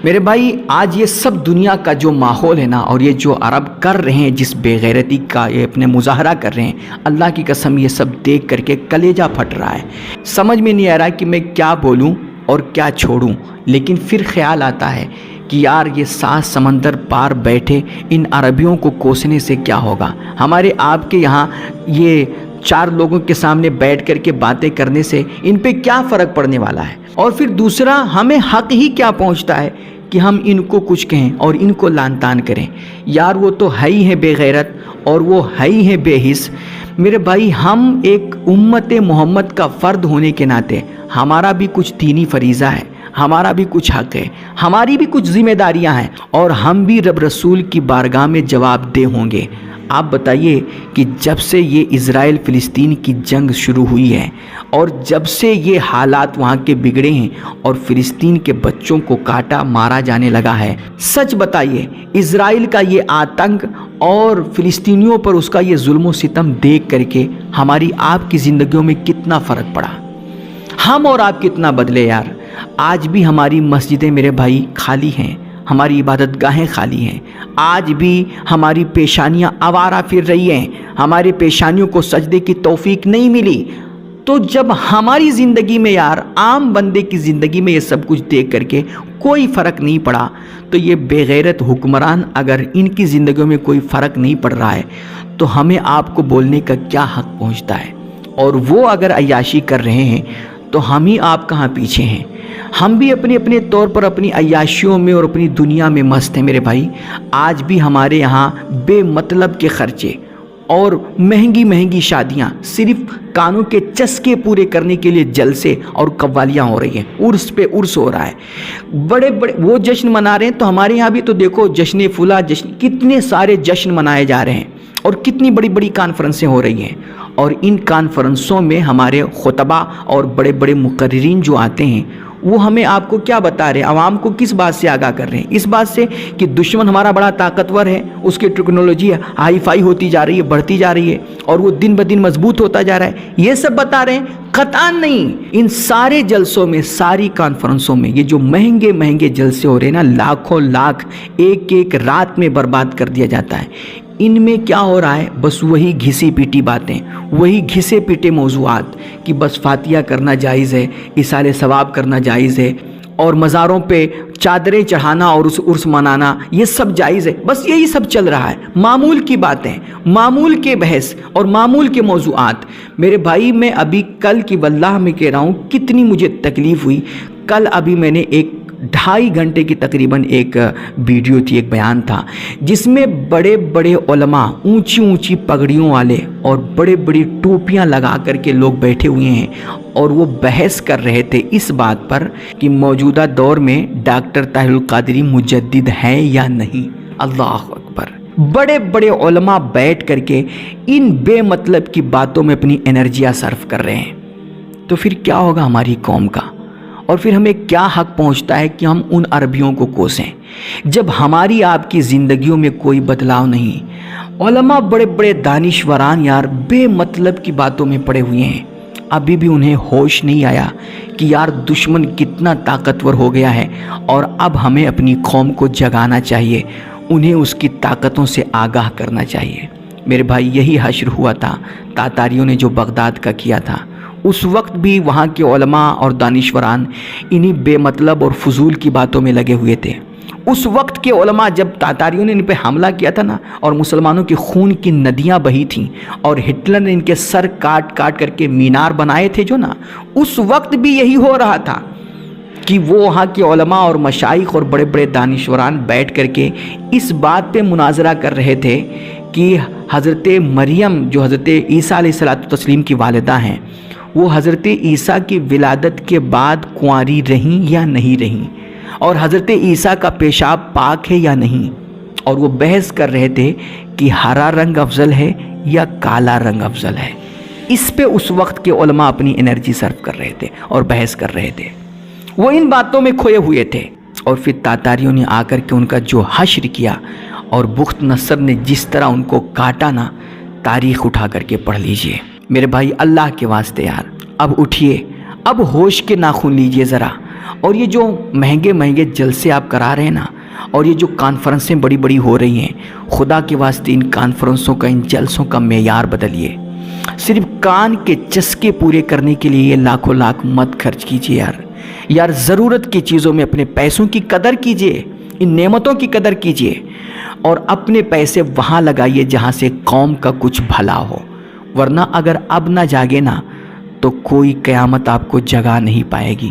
میرے بھائی آج یہ سب دنیا کا جو ماحول ہے نا، اور یہ جو عرب کر رہے ہیں، جس بے غیرتی کا یہ اپنے مظاہرہ کر رہے ہیں، اللہ کی قسم یہ سب دیکھ کر کے کلیجہ پھٹ رہا ہے۔ سمجھ میں نہیں آ رہا کہ میں کیا بولوں اور کیا چھوڑوں، لیکن پھر خیال آتا ہے کہ یار یہ 7 سمندر پار بیٹھے ان عربیوں کو کوسنے سے کیا ہوگا؟ ہمارے آپ کے یہاں یہ 4 لوگوں کے سامنے بیٹھ کر کے باتیں کرنے سے ان پہ کیا فرق پڑنے والا ہے؟ اور پھر دوسرا، ہمیں حق ہی کیا پہنچتا ہے کہ ہم ان کو کچھ کہیں اور ان کو لعن طعن کریں؟ یار وہ تو ہے ہی ہے بے غیرت، اور وہ ہے ہی ہے بے حس۔ میرے بھائی ہم ایک امت محمد کا فرد ہونے کے ناطے ہمارا بھی کچھ دینی فریضہ ہے، ہمارا بھی کچھ حق ہے، ہماری بھی کچھ ذمہ داریاں ہیں، اور ہم بھی رب رسول کی بارگاہ میں جواب دہ ہوں گے۔ آپ بتائیے کہ جب سے یہ اسرائیل فلسطین کی جنگ شروع ہوئی ہے، اور جب سے یہ حالات وہاں کے بگڑے ہیں اور فلسطین کے بچوں کو کاٹا مارا جانے لگا ہے، سچ بتائیے اسرائیل کا یہ آتنک اور فلسطینیوں پر اس کا یہ ظلم و ستم دیکھ کر کے ہماری آپ کی زندگیوں میں کتنا فرق پڑا؟ ہم اور آپ کتنا بدلے یار؟ آج بھی ہماری مسجدیں میرے بھائی خالی ہیں، ہماری عبادت گاہیں خالی ہیں، آج بھی ہماری پیشانیاں آوارہ پھر رہی ہیں، ہمارے پیشانیوں کو سجدے کی توفیق نہیں ملی۔ تو جب ہماری زندگی میں یار عام بندے کی زندگی میں یہ سب کچھ دیکھ کر کے کوئی فرق نہیں پڑا، تو یہ بے غیرت حکمران اگر ان کی زندگیوں میں کوئی فرق نہیں پڑ رہا ہے تو ہمیں آپ کو بولنے کا کیا حق پہنچتا ہے؟ اور وہ اگر عیاشی کر رہے ہیں تو ہم ہی آپ کہاں پیچھے ہیں؟ ہم بھی اپنے اپنے طور پر اپنی عیاشیوں میں اور اپنی دنیا میں مست ہیں میرے بھائی۔ آج بھی ہمارے یہاں بے مطلب کے خرچے اور مہنگی مہنگی شادیاں، صرف کانوں کے چسکے پورے کرنے کے لیے جلسے اور قوالیاں ہو رہی ہیں، عرس پہ عرس ہو رہا ہے، بڑے بڑے وہ جشن منا رہے ہیں۔ تو ہمارے یہاں بھی تو دیکھو جشن فلاں جشن، کتنے سارے جشن منائے جا رہے ہیں، اور کتنی بڑی بڑی کانفرنسیں ہو رہی ہیں، اور ان کانفرنسوں میں ہمارے خطبہ اور بڑے بڑے مقررین جو آتے ہیں وہ ہمیں آپ کو کیا بتا رہے ہیں؟ عوام کو کس بات سے آگاہ کر رہے ہیں؟ اس بات سے کہ دشمن ہمارا بڑا طاقتور ہے، اس کی ٹیکنالوجی ہائی فائی ہوتی جا رہی ہے، بڑھتی جا رہی ہے، اور وہ دن بدن مضبوط ہوتا جا رہا ہے، یہ سب بتا رہے ہیں؟ قطعاً نہیں۔ ان سارے جلسوں میں، ساری کانفرنسوں میں یہ جو مہنگے مہنگے جلسے ہو رہے ہیں نا، لاکھوں لاکھ ایک ایک رات میں برباد کر دیا جاتا ہے، ان میں کیا ہو رہا ہے؟ بس وہی گھسی پیٹی باتیں، وہی گھسے پیٹے موضوعات، کہ بس فاتحہ کرنا جائز ہے، ایصال ثواب کرنا جائز ہے، اور مزاروں پہ چادریں چڑھانا اور اس عرس منانا یہ سب جائز ہے۔ بس یہی سب چل رہا ہے، معمول کی باتیں، معمول کے بحث اور معمول کے موضوعات۔ میرے بھائی میں ابھی کل کی واللہ میں کہہ رہا ہوں کتنی مجھے تکلیف ہوئی۔ کل ابھی میں نے 2.5 گھنٹے کی تقریباً ایک ویڈیو تھی، ایک بیان تھا، جس میں بڑے بڑے علماء، اونچی اونچی پگڑیوں والے اور بڑے بڑی ٹوپیاں لگا کر کے لوگ بیٹھے ہوئے ہیں، اور وہ بحث کر رہے تھے اس بات پر کہ موجودہ دور میں ڈاکٹر طاہر القادری مجدد ہیں یا نہیں۔ اللہ اکبر! بڑے بڑے علماء بیٹھ کر کے ان بے مطلب کی باتوں میں اپنی انرجیاں صرف کر رہے ہیں، تو پھر کیا ہوگا ہماری قوم کا؟ اور پھر ہمیں کیا حق پہنچتا ہے کہ ہم ان عربیوں کو کوسیں جب ہماری آپ کی زندگیوں میں کوئی بدلاؤ نہیں؟ علماء بڑے بڑے دانشوران یار بے مطلب کی باتوں میں پڑے ہوئے ہیں، ابھی بھی انہیں ہوش نہیں آیا کہ یار دشمن کتنا طاقتور ہو گیا ہے، اور اب ہمیں اپنی قوم کو جگانا چاہیے، انہیں اس کی طاقتوں سے آگاہ کرنا چاہیے۔ میرے بھائی یہی حشر ہوا تھا تاتاریوں نے جو بغداد کا کیا تھا، اس وقت بھی وہاں کے علماء اور دانشوران انہی بے مطلب اور فضول کی باتوں میں لگے ہوئے تھے۔ اس وقت کے علماء جب تاتاریوں نے ان پہ حملہ کیا تھا نا، اور مسلمانوں کے خون کی ندیاں بہی تھیں، اور ہٹلر نے ان کے سر کاٹ کاٹ کر کے مینار بنائے تھے جو نا، اس وقت بھی یہی ہو رہا تھا کہ وہ وہاں کے علماء اور مشائخ اور بڑے بڑے دانشوران بیٹھ کر کے اس بات پہ مناظرہ کر رہے تھے کہ حضرت مریم جو حضرت عیسیٰ علیہ السلام کی والدہ ہیں، وہ حضرت عیسیٰ کی ولادت کے بعد کنواری رہیں یا نہیں رہیں، اور حضرت عیسیٰ کا پیشاب پاک ہے یا نہیں، اور وہ بحث کر رہے تھے کہ ہرا رنگ افضل ہے یا کالا رنگ افضل ہے۔ اس پہ اس وقت کے علماء اپنی انرجی صرف کر رہے تھے اور بحث کر رہے تھے، وہ ان باتوں میں کھوئے ہوئے تھے۔ اور پھر تاتاریوں نے آ کر کے ان کا جو حشر کیا، اور بخت نصر نے جس طرح ان کو کاٹا نا، تاریخ اٹھا کر کے پڑھ لیجئے۔ میرے بھائی اللہ کے واسطے یار اب اٹھیے، اب ہوش کے ناخن لیجئے ذرا، اور یہ جو مہنگے مہنگے جلسے آپ کرا رہے ہیں نا، اور یہ جو کانفرنسیں بڑی بڑی ہو رہی ہیں، خدا کے واسطے ان کانفرنسوں کا، ان جلسوں کا معیار بدلیے۔ صرف کان کے چسکے پورے کرنے کے لیے یہ لاکھوں لاکھ مت خرچ کیجیے یار ضرورت کی چیزوں میں اپنے پیسوں کی قدر کیجیے، ان نعمتوں کی قدر کیجیے، اور اپنے پیسے وہاں لگائیے جہاں سے قوم کا کچھ بھلا ہو، ورنہ اگر اب نہ جاگے نا تو کوئی قیامت آپ کو جگا نہیں پائے گی۔